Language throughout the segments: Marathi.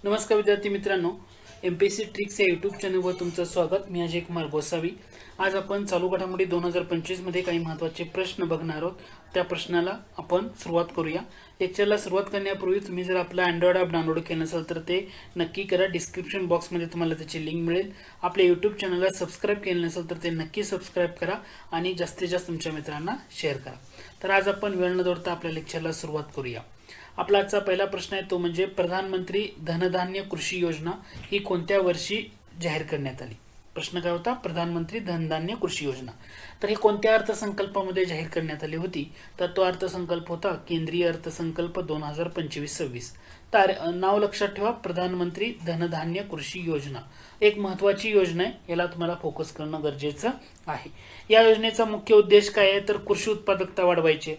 नमस्कार विद्यार्थी मित्रांनो, एमपीएससी ट्रिक्स या यूट्यूब चॅनलवर तुमचं स्वागत। मी अजय कुमार गोसावी। आज आपण चालू घडामोडी 2025 मध्ये काही महत्त्वाचे प्रश्न बघणार आहोत। त्या प्रश्नाला आपण सुरुवात करूया। लेक्चरला सुरुवात करण्यापूर्वी तुम्ही जर आपला अँड्रॉइड ॲप डाउनलोड केलं नसेल तर ते नक्की करा। डिस्क्रिप्शन बॉक्समध्ये तुम्हाला त्याची लिंक मिळेल। आपल्या यूट्यूब चॅनलला सबस्क्राइब केलं नसेल तर ते नक्की सबस्क्राइब करा आणि जास्तीत जास्त तुमच्या मित्रांना शेअर करा। तर आज आपण वेळ न दौडता आपल्या लेक्चरला सुरुवात करूया। आपला आजचा पहिला प्रश्न आहे तो म्हणजे प्रधानमंत्री धनधान्य कृषी योजना ही कोणत्या वर्षी जाहीर करण्यात आली। प्रश्न काय होता? प्रधानमंत्री धनधान्य कृषी योजना। तर हे कोणत्या अर्थसंकल्पामध्ये जाहीर करण्यात आली होती? तर तो अर्थसंकल्प होता केंद्रीय अर्थसंकल्प 2025-26। तर नाव लक्षात ठेवा, प्रधानमंत्री धनधान्य कृषी योजना एक महत्त्वाची योजना आहे। याला तुम्हाला फोकस करणं गरजेचं आहे। या योजनेचा मुख्य उद्देश काय आहे? तर कृषी उत्पादकता वाढवायची,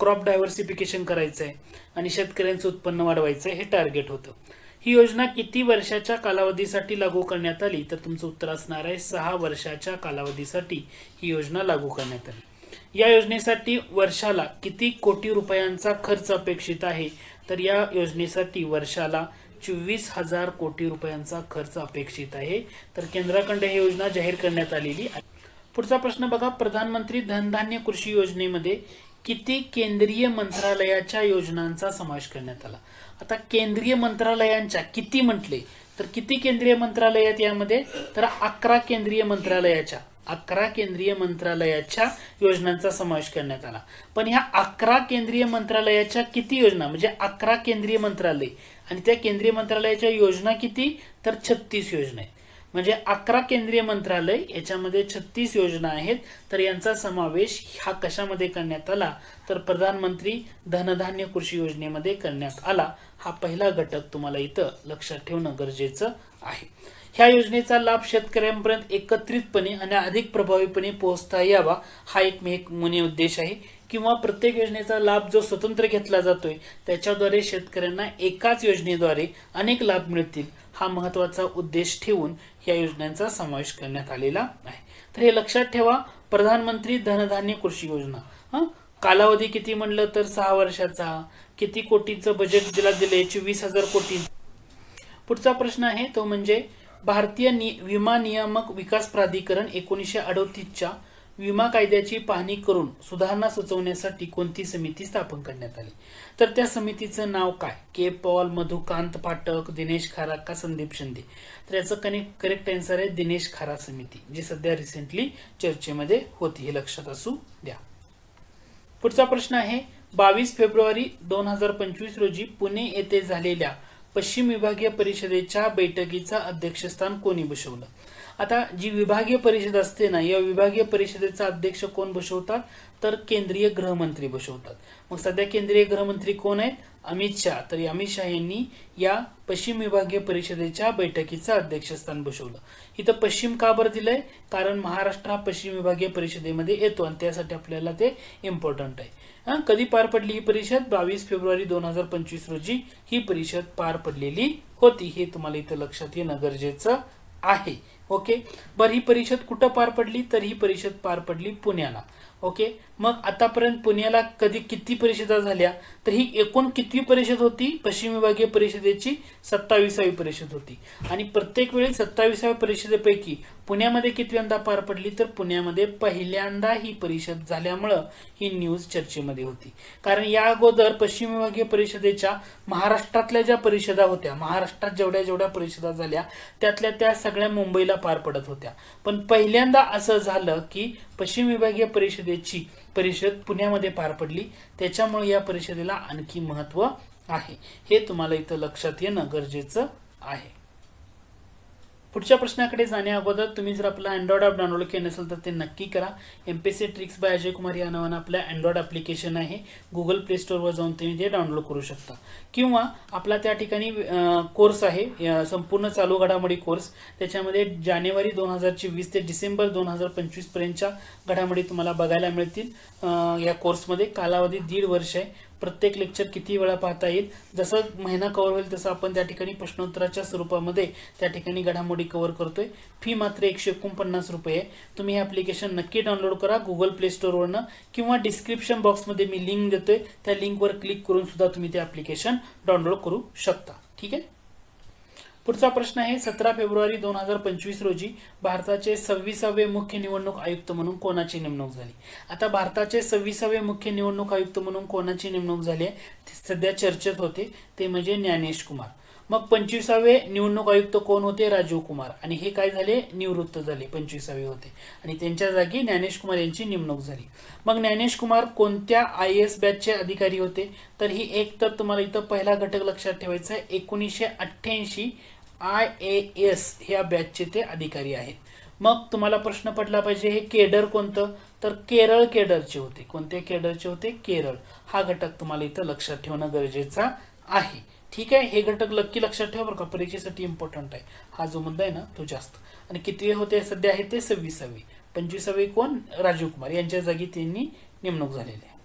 क्रॉप डायव्हर्सिफिकेशन करायचं आहे आणि शेतकऱ्यांचं उत्पन्न वाढवायचं हे टार्गेट होतं। ही योजना किती वर्षाच्या कालावधीसाठी लागू करण्यात आली? तर तुमचं उत्तर असणार आहे 6 वर्षाच्या कालावधीसाठी ही योजना लागू करण्यात आली। या योजनेसाठी वर्षाला किती कोटी रुपयांचा खर्च अपेक्षित आहे? तर या योजनेसाठी वर्षाला 24,000 कोटी रुपयांचा खर्च अपेक्षित आहे। तर केंद्राकडे ही योजना जाहीर करण्यात आलेली आहे। पुढचा प्रश्न बघा, प्रधानमंत्री धनधान्य कृषी योजनेमध्ये किती केंद्रीय मंत्रालयाच्या योजनांचा समावेश करण्यात आला? आता केंद्रीय मंत्रालयांच्या किती म्हटले तर किती केंद्रीय मंत्रालय आहेत यामध्ये? तर 11 केंद्रीय मंत्रालयाच्या योजनांचा समावेश करण्यात आला। पण ह्या 11 केंद्रीय मंत्रालयाच्या किती योजना म्हणजे 11 केंद्रीय मंत्रालय आणि त्या केंद्रीय मंत्रालयाच्या योजना किती? तर 36 योजना आहेत। म्हणजे 11 केंद्रीय मंत्रालय याच्यामध्ये 36 योजना आहेत। तर यांचा समावेश हा कशामध्ये करण्यात आला? तर प्रधानमंत्री धनधान्य कृषी योजनेमध्ये करण्यात आला। हा पहिला घटक तुम्हाला इथं लक्षात ठेवणं गरजेचं आहे। ह्या योजनेचा लाभ शेतकऱ्यांपर्यंत एकत्रितपणे आणि अधिक प्रभावीपणे पोहोचता यावा हा एक मुख्य उद्देश आहे। किंवा प्रत्येक योजनेचा लाभ जो स्वतंत्र घेतला जातोय त्याच्याद्वारे शेतकऱ्यांना एकाच योजनेद्वारे अनेक लाभ मिळतील हा महत्त्वाचा उद्देश ठेवून या योजनांचा समावेश करण्यात आलेला आहे। तर हे लक्षात ठेवा, प्रधानमंत्री धनधान्य कृषी योजना। कालावधी किती म्हणलं तर 6 वर्षाचा। किती कोटीचं बजेट दिले? 24,000 कोटी। पुढचा प्रश्न आहे तो म्हणजे भारतीय विमा नियामक विकास प्राधिकरण 1938च्या विमा कायद्याची पाहणी करून सुधारणा सुचवण्यासाठी कोणती समिती स्थापन करण्यात आली? तर त्या समितीचं नाव काय? के पॉल, मधुकांत पाठक, दिनेश खारा का संदीप शिंदे? तर याचं करेक्ट आन्सर आहे दिनेश खारा समिती, जी सध्या रिसेंटली चर्चेमध्ये होती, हे लक्षात असू द्या। पुढचा प्रश्न आहे 22 फेब्रुवारी 2025 रोजी पुणे येथे झालेल्या पश्चिम विभागीय परिषदेच्या बैठकीचा अध्यक्षस्थान कोणी बसवलं? आता जी विभागीय परिषद असते ना, या विभागीय परिषदेचा अध्यक्ष कोण बसवतात? तर केंद्रीय गृहमंत्री बसवतात। मग सध्या केंद्रीय गृहमंत्री कोण आहेत? अमित शहा। तर अमित शहा यांनी या पश्चिम विभागीय परिषदेच्या बैठकीचं अध्यक्षस्थान बसवलं। इथं पश्चिम का बरं दिलंय? कारण महाराष्ट्र हा पश्चिम विभागीय परिषदेमध्ये येतो आणि त्यासाठी आपल्याला ते इम्पॉर्टंट आहे। कधी पार पडली ही परिषद? 22 फेब्रुवारी 2025 रोजी ही परिषद पार पडलेली होती। हे तुम्हाला इथं लक्षात येणं गरजेचं आहे। ओके, बरं ही परिषद कुठं पार पडली? तर ही परिषद पार पडली पुण्याला। ओके, मग आतापर्यंत पुण्याला किती परिषदा झाल्या? तर ही एकूण कितवी परिषद होती? पश्चिम विभागीय परिषदेची 27वी परिषद होती। आणि प्रत्येक वेळी 27व्या परिषदेपैकी पुण्यामध्ये कितव्यांदा पार पडली? तर पुण्यामध्ये पहिल्यांदा ही परिषद झाल्यामुळं ही न्यूज चर्चेमध्ये होती। कारण या अगोदर पश्चिम विभागीय परिषदेच्या महाराष्ट्रातल्या ज्या परिषदा होत्या, महाराष्ट्रात जेवढ्या परिषदा झाल्या त्यातल्या त्या सगळ्या मुंबईला पार पडत होत्या। पण पहिल्यांदा असं झालं की पश्चिम विभागीय परिषदेची परिषद पुण्यामध्ये पार पडली, त्याच्यामुळे या परिषदेला आणखी महत्त्व आहे। हे तुम्हाला इथं लक्षात येणं गरजेचं आहे। पुढच्या प्रश्नाकडे जाण्या अगोदर तुम्ही जर आपला अँड्रॉइड ॲप डाउनलोड केलं नसेल तर ते नक्की करा। MPSC tricks bye Ajay Kumar या नावानं आपलं अँड्रॉइड ॲप्लिकेशन आहे। गुगल प्ले स्टोअरवर जाऊन तुम्ही ते डाउनलोड करू शकता किंवा आपला त्या ठिकाणी कोर्स आहे संपूर्ण चालू घडामोडी कोर्स। त्याच्यामध्ये जानेवारी 2020 ते डिसेंबर 2025 पर्यंतच्या घडामोडी तुम्हाला बघायला मिळतील। या कोर्समध्ये कालावधी 1.5 वर्ष आहे। प्रत्येक लेक्चर किती वेळा पाहता येईल, जसं महिना कव्हर होईल तसं आपण त्या ठिकाणी प्रश्नोत्तराच्या स्वरूपामध्ये त्या ठिकाणी घडामोडी कव्हर करतोय। फी मात्र 149 रुपये आहे। तुम्ही हे ॲप्लिकेशन नक्की डाउनलोड करा गुगल प्ले स्टोअरवरनं किंवा डिस्क्रिप्शन बॉक्समध्ये मी लिंक देतोय, त्या लिंकवर क्लिक करून सुद्धा तुम्ही ते ॲप्लिकेशन डाउनलोड करू शकता। ठीक आहे। पुढचा प्रश्न आहे 17 फेब्रुवारी 2025 रोजी भारताचे 26वे मुख्य निवडणूक आयुक्त म्हणून कोणाची नेमणूक झाली. आता भारताचे 26वे मुख्य निवडणूक आयुक्त म्हणून कोणाची नेमणूक झाली आहे सध्या चर्चेत होते, ते म्हणजे ज्ञानेश कुमार. मग 25वे निवडणूक आयुक्त कोण होते, राजीव कुमार, आणि हे काय झाले, निवृत्त झाले, 25वे होते आणि त्यांच्या जागी ज्ञानेश कुमार यांची नेमणूक झाली. मग ज्ञानेश कुमार कोणत्या IAS बॅचचे अधिकारी होते, तर ही एक तर तुम्हाला इथं पहिला घटक लक्षात ठेवायचा आहे, 1988 IAS ह्या बॅचचे ते अधिकारी आहेत. मग तुम्हाला प्रश्न पडला पाहिजे हे केडर कोणतं, तर केरळ केडरचे होते. कोणते केडरचे होते, केरळ. हा घटक तुम्हाला इथं लक्षात ठेवणं गरजेचं आहे. ठीक आहे, हे घटक नक्की लक्षात ठेवा बरं का, परीक्षेसाठी इम्पॉर्टंट आहे. हा जो मुद्दा आहे ना तो जास्त. आणि कितवे होते सध्या आहे ते 26वे. 25वे कोण, राजीव कुमार यांच्या जागी त्यांनी नेमणूक झालेली आहे.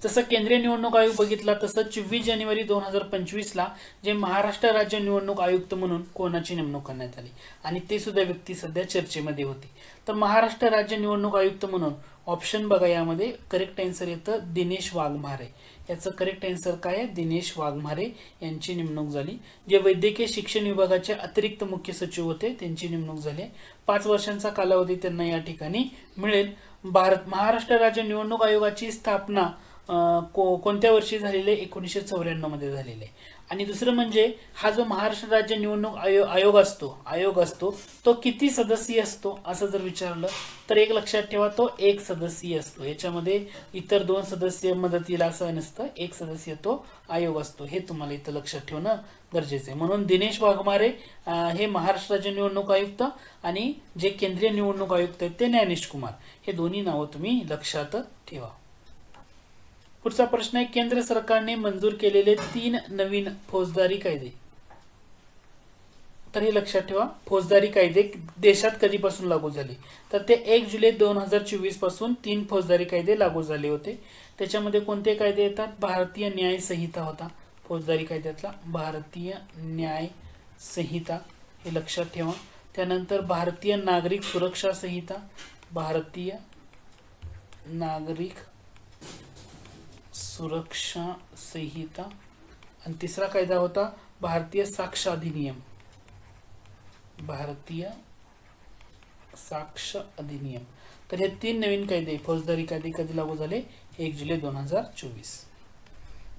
जसं केंद्रीय निवडणूक आयोग बघितला तसं 24 जानेवारी 2025ला जे महाराष्ट्र राज्य निवडणूक आयुक्त म्हणून कोणाची नेमणूक करण्यात आली आणि ते सुद्धा व्यक्ती सध्या चर्चेमध्ये होती. तर महाराष्ट्र राज्य निवडणूक आयुक्त म्हणून ऑप्शन बघा, यामध्ये करेक्ट आन्सर येतं दिनेश वाघमारे. याचं करेक्ट आन्सर काय आहे, दिनेश वाघमारे यांची नेमणूक झाली. जे वैद्यकीय शिक्षण विभागाचे अतिरिक्त मुख्य सचिव होते त्यांची नेमणूक झाली. 5 वर्षांचा कालावधी त्यांना या ठिकाणी मिळेल. महाराष्ट्र राज्य निवडणूक आयोगाची स्थापना कोणत्या वर्षी झालेले, 1994 मध्ये झालेले. आणि दुसरं म्हणजे हा जो महाराष्ट्र राज्य निवडणूक आयोग असतो तो किती सदस्यीय असतो असं जर विचारलं तर एक लक्षात ठेवा, तो 1 सदस्यीय असतो. याच्यामध्ये इतर 2 सदस्य मदतीला असं नसतं, 1 सदस्यीय तो आयोग असतो. हे तुम्हाला इथं लक्षात ठेवणं गरजेचं आहे. म्हणून दिनेश वाघमारे हे महाराष्ट्र राज्य निवडणूक आयुक्त आणि जे केंद्रीय निवडणूक आयुक्त आहेत ते ज्ञानेश कुमार, हे दोन्ही नावं तुम्ही लक्षात ठेवा. पुढचा प्रश्न आहे केंद्र सरकारने मंजूर केलेले 3 नवीन फौजदारी कायदे. तर हे लक्षात ठेवा, फौजदारी कायदे देशात कधीपासून लागू झाले, तर ते 1 जुलै 2024 पासून 3 फौजदारी कायदे लागू झाले होते. त्याच्यामध्ये कोणते कायदे येतात, भारतीय न्याय संहिता होता फौजदारी कायद्यातला, भारतीय न्याय संहिता हे लक्षात ठेवा. त्यानंतर भारतीय नागरिक सुरक्षा संहिता, भारतीय नागरिक सुरक्षा संहिता, आणि तिसरा कायदा होता भारतीय साक्ष अधिनियम, भारतीय साक्ष अधिनियम. तर हे 3 नवीन कायदे फौजदारी कायदे कधी लागू झाले, 1 जुलै 2024.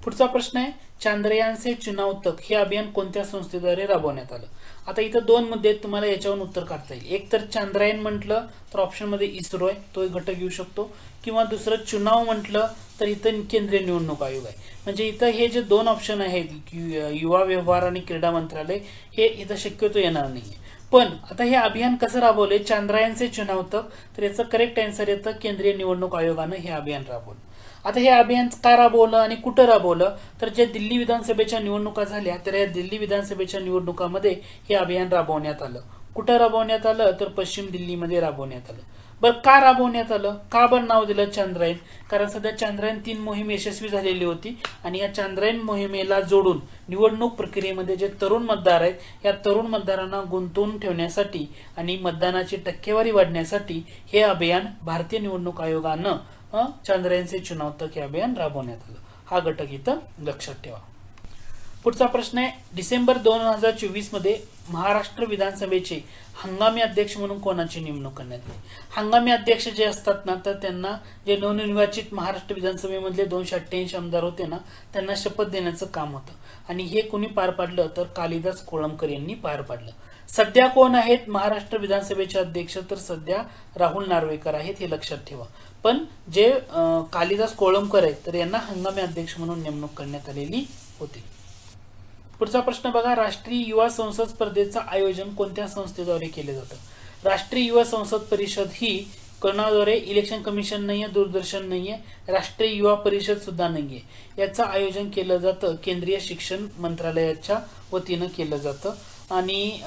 पुढचा प्रश्न आहे चांद्रयान से चुनाव तक हे अभियान कोणत्या संस्थेद्वारे राबवण्यात आलं. आता इथं 2 मुद्दे तुम्हाला याच्यावरून उत्तर काढता येईल. एक तर चांद्रयान म्हटलं तर ऑप्शन मध्ये इस्रो आहे, तो एक घटक येऊ शकतो, किंवा दुसरं चुनाव म्हटलं तर इथं केंद्रीय निवडणूक आयोग आहे. म्हणजे इथं हे जे 2 ऑप्शन आहेत युवा व्यवहार आणि क्रीडा मंत्रालय, हे इथं शक्यतो येणार नाही. पण आता हे अभियान कसं राबवले, चांद्रयान से चुनाव तक, तर याचं करेक्ट आन्सर येतं केंद्रीय निवडणूक आयोगानं हे अभियान राबवलं. आता हे अभियान का राबवलं आणि कुठं राबवलं, तर जे दिल्ली विधानसभेच्या निवडणुका झाल्या तर या दिल्ली विधानसभेच्या निवडणुकामध्ये हे अभियान राबवण्यात आलं. कुठं राबवण्यात आलं, तर पश्चिम दिल्लीमध्ये राबवण्यात आलं. बरं का राबवण्यात आलं, का बरं नाव दिलं चांद्रयान, कारण सध्या चांद्रयान 3 मोहीम यशस्वी झालेली होती आणि या चांद्रयान मोहिमेला जोडून निवडणूक प्रक्रियेमध्ये जे तरुण मतदार आहेत या तरुण मतदारांना गुंतवून ठेवण्यासाठी आणि मतदानाची टक्केवारी वाढण्यासाठी हे अभियान भारतीय निवडणूक आयोगानं चांद्रयान से चुनाव तक हे अभियान राबवण्यात आलं. हा घटक इथं लक्षात ठेवा. पुढचा प्रश्न आहे डिसेंबर 2024 मध्ये महाराष्ट्र विधानसभेचे हंगामी अध्यक्ष म्हणून कोणाची नेमणूक करण्यात आली. हंगामी अध्यक्ष जे असतात ना, तर त्यांना जे नवनिर्वाचित महाराष्ट्र विधानसभेमधले 288 आमदार होते ना, त्यांना शपथ देण्याचं काम होतं आणि हे कोणी पार पाडलं, तर कालिदास कोळंबकर यांनी पार पाडलं. सध्या कोण आहेत महाराष्ट्र विधानसभेचे अध्यक्ष, तर सध्या राहुल नार्वेकर आहेत, हे लक्षात ठेवा. पण जे कालिदास कोळंबकर आहेत तर यांना हंगामी अध्यक्ष म्हणून नेमणूक करण्यात आलेली होती. पुढचा प्रश्न बघा, राष्ट्रीय युवा संसद स्पर्धेचं आयोजन कोणत्या संस्थेद्वारे केले जातं. राष्ट्रीय युवा संसद परिषद ही कोणाद्वारे, इलेक्शन कमिशन नाहीये, दूरदर्शन नाहीये, राष्ट्रीय युवा परिषद सुद्धा नाहीये. याचं आयोजन केलं जातं केंद्रीय शिक्षण मंत्रालयाच्या वतीनं केलं जातं आणि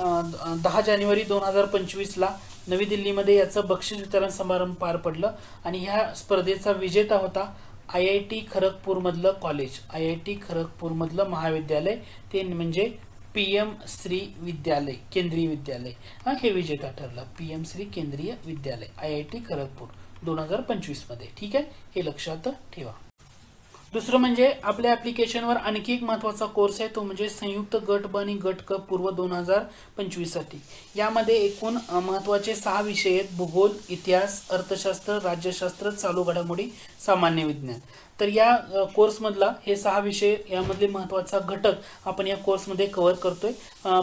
10 जानेवारी 2025ला नवी दिल्लीमध्ये याचं बक्षीस वितरण समारंभ पार पडलं आणि ह्या स्पर्धेचा विजेता होता IIT खरगपूर मधलं कॉलेज, IIT खरगपूर मधलं महाविद्यालय, ते म्हणजे PM श्री विद्यालय केंद्रीय विद्यालय, हे विजेता ठरलं. PM श्री केंद्रीय विद्यालय IIT खरगपूर 2025 मध्ये. ठीक आहे, हे लक्षात ठेवा. दुसरं म्हणजे आपल्या ऍप्लिकेशनवर आणखी एक महत्त्वाचा कोर्स आहे, तो म्हणजे संयुक्त गट ब आणि गट क पूर्व 2025 साठी. यामध्ये एकूण महत्त्वाचे 6 विषय आहेत: भूगोल, इतिहास, अर्थशास्त्र, राज्यशास्त्र, चालू घडामोडी, सामान्य विज्ञान. तर या कोर्समधला हे 6 विषय, यामधले महत्त्वाचा घटक आपण या कोर्समध्ये कव्हर करतोय.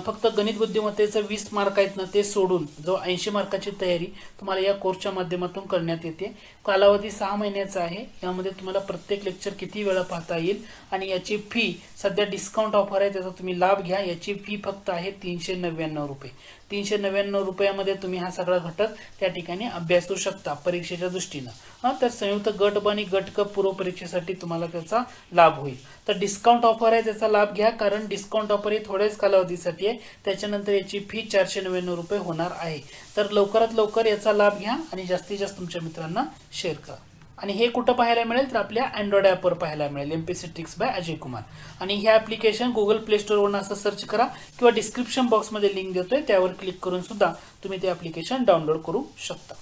फक्त गणित बुद्धिमत्तेचं 20 मार्क आहेत ना, ते सोडून जो 80 मार्काची तयारी तुम्हाला या कोर्सच्या माध्यमातून करण्यात येते. कालावधी 6 महिन्याचा आहे. यामध्ये तुम्हाला प्रत्येक लेक्चर किती वेळा पाहता येईल आणि याची फी सध्या डिस्काउंट ऑफर आहे, त्याचा तुम्ही लाभ घ्या. याची फी फक्त आहे 399 रुपये. 399 रुपयामध्ये तुम्ही हा सगळा घटक त्या ठिकाणी अभ्यासू शकता परीक्षेच्या दृष्टीनं. तर संयुक्त गट ब आणि गट क पूर्व परीक्षेसाठी तुम्हाला त्याचा लाभ होईल. तर डिस्काउंट ऑफर आहे, त्याचा लाभ घ्या, कारण डिस्काउंट ऑफर ही थोड्याच कालावधीसाठी आहे. त्याच्यानंतर याची फी 499 रुपये होणार आहे. तर लवकरात लवकर याचा लाभ घ्या आणि जास्तीत जास्त तुमच्या मित्रांना शेअर करा. आणि हे कुठं पाहायला मिळेल, तर आपल्या अँड्रॉइड ॲपवर पाहायला मिळेल, MPSC tricks bye Ajay Kumar. आणि हे ॲप्लिकेशन गुगल प्ले स्टोअरवरून असं सर्च करा किंवा डिस्क्रिप्शन बॉक्समध्ये लिंक देतोय, त्यावर क्लिक करून सुद्धा तुम्ही ते ॲप्लिकेशन डाउनलोड करू शकता.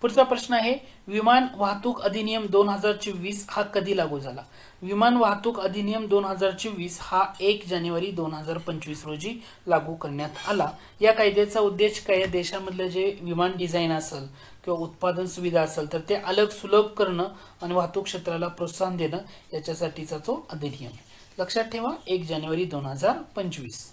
पुढचा प्रश्न आहे, विमान वाहतूक अधिनियम 2024 हा कधी लागू झाला? विमान वाहतूक अधिनियम 2024 हा 1 जानेवारी 2025 रोजी लागू करण्यात आला. या कायद्याचा उद्देश काय? देशामधलं जे विमान डिझाईन असेल किंवा उत्पादन सुविधा असेल तर ते अलग सुलभ करणं आणि वाहतूक क्षेत्राला प्रोत्साहन देणं, याच्यासाठीचा तो अधिनियम आहे. लक्षात ठेवा, 1 जानेवारी 2025.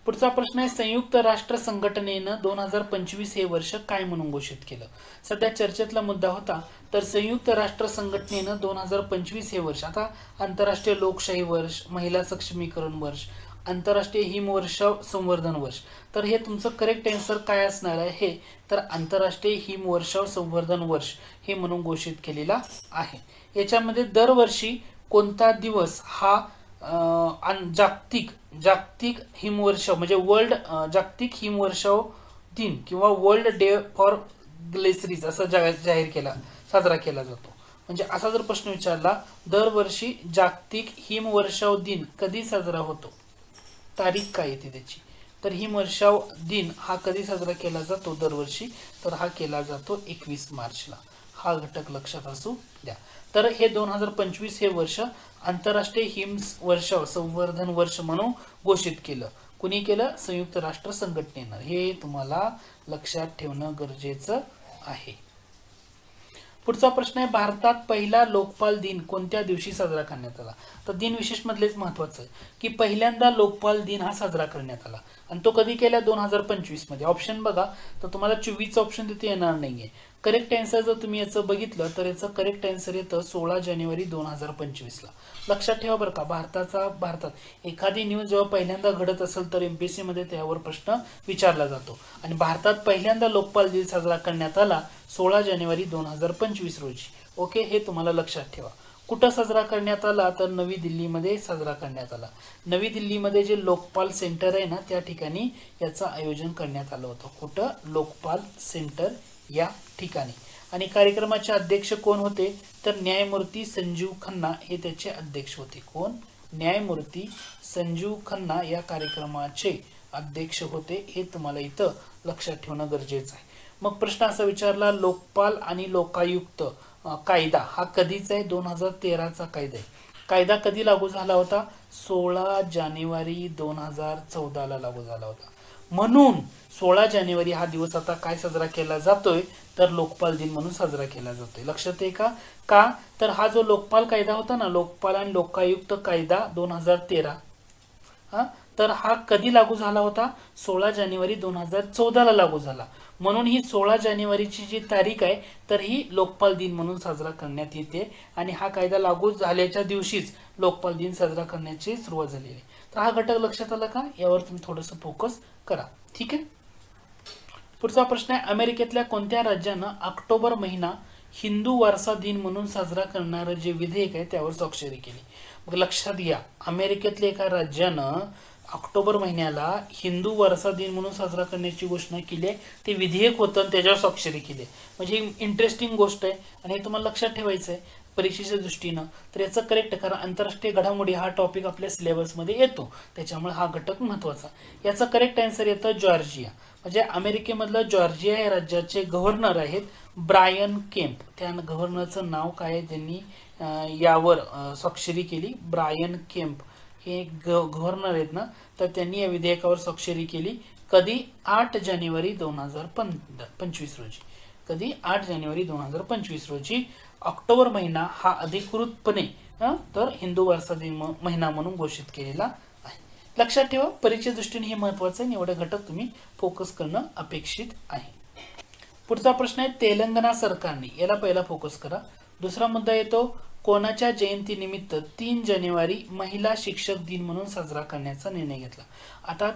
पुढचा प्रश्न आहे, संयुक्त राष्ट्र संघटनेनं 2025 हे वर्ष काय म्हणून घोषित केलं? सध्या चर्चेतला मुद्दा होता. तर संयुक्त राष्ट्र संघटनेनं 2025 हे वर्ष, आता आंतरराष्ट्रीय लोकशाही वर्ष, महिला सक्षमीकरण वर्ष, आंतरराष्ट्रीय हिमवर्षाव संवर्धन वर्ष. तर हे तुमचं करेक्ट आन्सर काय असणार आहे? तर आंतरराष्ट्रीय हिमवर्षाव संवर्धन वर्ष हे म्हणून घोषित केलेला आहे. याच्यामध्ये दरवर्षी कोणता दिवस हा जागतिक हिमवर्षाव म्हणजे वर्ल्ड जागतिक हिमवर्षाव दिन किंवा वर्ल्ड डे फॉर ग्लेसरीज असं जाहीर केला, साजरा केला जातो. म्हणजे असा जर प्रश्न विचारला, दरवर्षी जागतिक हिमवर्षाव दिन कधी साजरा होतो, तारीख काय येते त्याची? तर हिमवर्षाव दिन हा कधी साजरा केला जातो दरवर्षी? तर हा केला जातो 21 मार्चला. हा घटक लक्षात असू द्या. तर हे 2025 हे वर्ष आंतरराष्ट्रीय हिमवर्षाव संवर्धन वर्ष म्हणून घोषित केलं. कुणी केलं? संयुक्त राष्ट्र संघटनेनं. हे तुम्हाला लक्षात ठेवणं गरजेचं आहे. पुढचा प्रश्न आहे, भारतात पहिला लोकपाल दिन कोणत्या दिवशी साजरा करण्यात आला? तर दिन विशेष मधलेच महत्वाचं आहे की पहिल्यांदा लोकपाल दिन हा साजरा करण्यात आला आणि तो कधी केला? 2025 मध्ये. ऑप्शन बघा, तर तुम्हाला 24 ऑप्शन तिथे येणार नाहीये. करेक्ट आन्सर जर तुम्ही याचं बघितलं तर याचं करेक्ट आन्सर येतं 16 जानेवारी 2025 ला. लक्षात ठेवा बरं का, भारतात एखादी न्यूज जेव्हा पहिल्यांदा घडत असेल तर MPSC मध्ये त्यावर प्रश्न विचारला जातो. आणि भारतात पहिल्यांदा लोकपाल दिन साजरा करण्यात आला 16 जानेवारी 2025 रोजी. ओके, हे तुम्हाला लक्षात ठेवा. कुठं साजरा करण्यात आला? तर नवी दिल्लीमध्ये साजरा करण्यात आला. नवी दिल्लीमध्ये जे लोकपाल सेंटर आहे ना, त्या ठिकाणी याचं आयोजन करण्यात आलं होतं. कुठं? लोकपाल सेंटर या ठिकाणी. आणि कार्यक्रमाचे अध्यक्ष कोण होते? तर न्यायमूर्ती संजीव खन्ना हे त्याचे अध्यक्ष होते. कोण? न्यायमूर्ती संजीव खन्ना या कार्यक्रमाचे अध्यक्ष होते. हे तुम्हाला इथं लक्षात ठेवणं गरजेचं आहे. मग प्रश्न असा विचारला, लोकपाल आणि लोकायुक्त कायदा हा कधीचा आहे? 2013चा कायदा आहे. कायदा कधी लागू झाला होता? 16 जानेवारी 2014 लागू झाला होता. म्हणून 16 जानेवारी हा दिवस आता काय साजरा केला जातोय? तर लोकपाल दिन म्हणून साजरा केला जातोय. लक्षात आहे का? तर हा जो लोकपाल कायदा होता ना, लोकपाल आणि लोकायुक्त कायदा 2013, तर हा कधी लागू झाला होता? 16 जानेवारी 2014 लागू झाला. म्हणून ही 16 जानेवारीची जी तारीख आहे तर ही लोकपाल दिन म्हणून साजरा करण्यात येते. आणि हा कायदा लागू झाल्याच्या दिवशीच लोकपाल दिन साजरा करण्याची सुरुवात झालेली आहे. तर हा घटक लक्षात आला का? यावर तुम्ही थोडंसं फोकस करा. ठीक आहे. पुढचा प्रश्न आहे, अमेरिकेतल्या कोणत्या राज्यानं ऑक्टोबर महिना हिंदू वारसा दिन म्हणून साजरा करणारं जे विधेयक आहे त्यावर स्वाक्षरी केली? मग लक्षात घ्या, अमेरिकेतल्या एका राज्यानं ऑक्टोबर महिन्याला हिंदू वारसा दिन म्हणून साजरा करण्याची घोषणा केली आहे. ते विधेयक होतं आणि त्याच्यावर स्वाक्षरी केली. म्हणजे इंटरेस्टिंग गोष्ट आहे आणि हे तुम्हाला लक्षात ठेवायचं आहे. परीक्षेच्या दृष्टीनं तर याचं करेक्ट, कारण आंतरराष्ट्रीय घडामोडी हा टॉपिक आपल्या सिलेबसमध्ये येतो, त्याच्यामुळे हा घटक महत्त्वाचा. याचं करेक्ट आन्सर येतं जॉर्जिया. म्हणजे अमेरिकेमधलं जॉर्जिया या राज्याचे गव्हर्नर आहेत ब्रायन केम्प. त्या गव्हर्नरचं नाव काय आहे, त्यांनी यावर स्वाक्षरी केली. ब्रायन केम्प हे गव्हर्नर आहेत ना, तर त्यांनी या विधेयकावर स्वाक्षरी केली. कधी? 8 जानेवारी 2025 रोजी. कधी? 8 जानेवारी 2025 रोजी. ऑक्टोबर महिना हा अधिकृतपणे तर हिंदू वारसा दिन महिना म्हणून घोषित केलेला आहे. लक्षात ठेवा, परीक्षेच्या दृष्टीने हे महत्वाचं आहे. एवढे घटक तुम्ही फोकस करणं अपेक्षित आहे. पुढचा प्रश्न आहे तेलंगणा सरकारने, याला पहिला फोकस करा. दुसरा मुद्दा येतो कोणाच्या जयंतीनिमित्त 3 जानेवारी महिला शिक्षक दिन म्हणून साजरा करण्याचा निर्णय घेतला. आता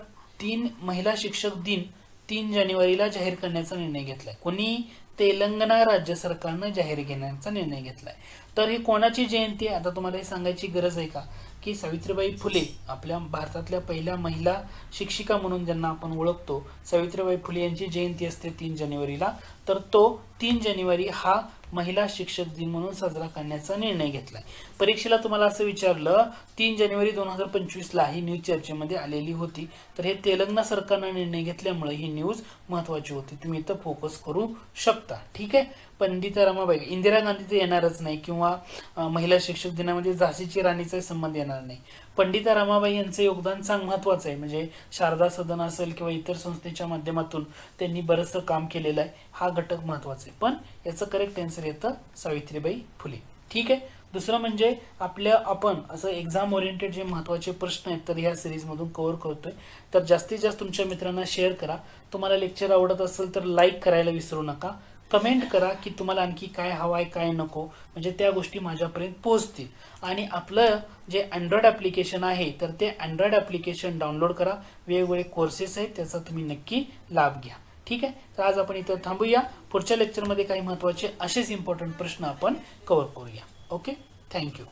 महिला शिक्षक दिन 3 जानेवारीला जाहीर करण्याचा निर्णय घेतलाय. कोणी? तेलंगणा राज्य सरकारनं जाहीर घेण्याचा निर्णय घेतलाय. तर ही कोणाची जयंती आहे? आता तुम्हाला हे सांगायची गरज आहे का की सावित्रीबाई फुले, आपल्या भारतातल्या पहिल्या महिला शिक्षिका म्हणून ज्यांना आपण ओळखतो, सावित्रीबाई फुले यांची जयंती असते 3 जानेवारीला. तर तो 3 जानेवारी हा महिला शिक्षक दिन म्हणून साजरा करण्याचा निर्णय घेतलाय. परीक्षेला तुम्हाला असं विचारलं 3 जानेवारी 2025ला ही न्यूज चर्चेमध्ये आलेली होती. तर हे तेलंगणा सरकारनं निर्णय घेतल्यामुळे ही न्यूज महत्वाची होती. तुम्ही इथं फोकस करू शकता. ठीक आहे. पंडिता रमाबाई, इंदिरा गांधी तर येणारच नाही किंवा महिला शिक्षक दिनामध्ये झाशीची राणीचा संबंध येणार नाही. पंडिता रमाबाई यांचं योगदान महत्वाचं आहे. म्हणजे शारदा सदन असेल किंवा इतर संस्थेच्या माध्यमातून त्यांनी बरंचसं काम केलेलं आहे. हा घटक महत्वाचा आहे. पण याचं करेक्ट आन्सर येतं सावित्रीबाई फुले. ठीक आहे. दुसरं म्हणजे आपण असं एक्झाम ओरिएंटेड जे महत्त्वाचे प्रश्न आहेत तर ह्या सिरीजमधून कव्हर करतोय. तर जास्तीत जास्त तुमच्या मित्रांना शेअर करा. तुम्हाला लेक्चर आवडत असेल तर लाईक करायला विसरू नका. कमेंट करा की तुम्हाला आणखी काय हवं आहे काय नको, म्हणजे त्या गोष्टी माझ्यापर्यंत पोहोचतील. आणि आपलं जे अँड्रॉइड ॲप्लिकेशन आहे तर ते अँड्रॉइड ॲप्लिकेशन डाउनलोड करा. वेगवेगळे कोर्सेस आहेत, त्याचा तुम्ही नक्की लाभ घ्या. ठीक आहे. तर आज आपण इथं थांबूया. पुढच्या लेक्चरमध्ये काही महत्त्वाचे असेच इम्पॉर्टंट प्रश्न आपण कव्हर करूया. ओके. थँक्यू.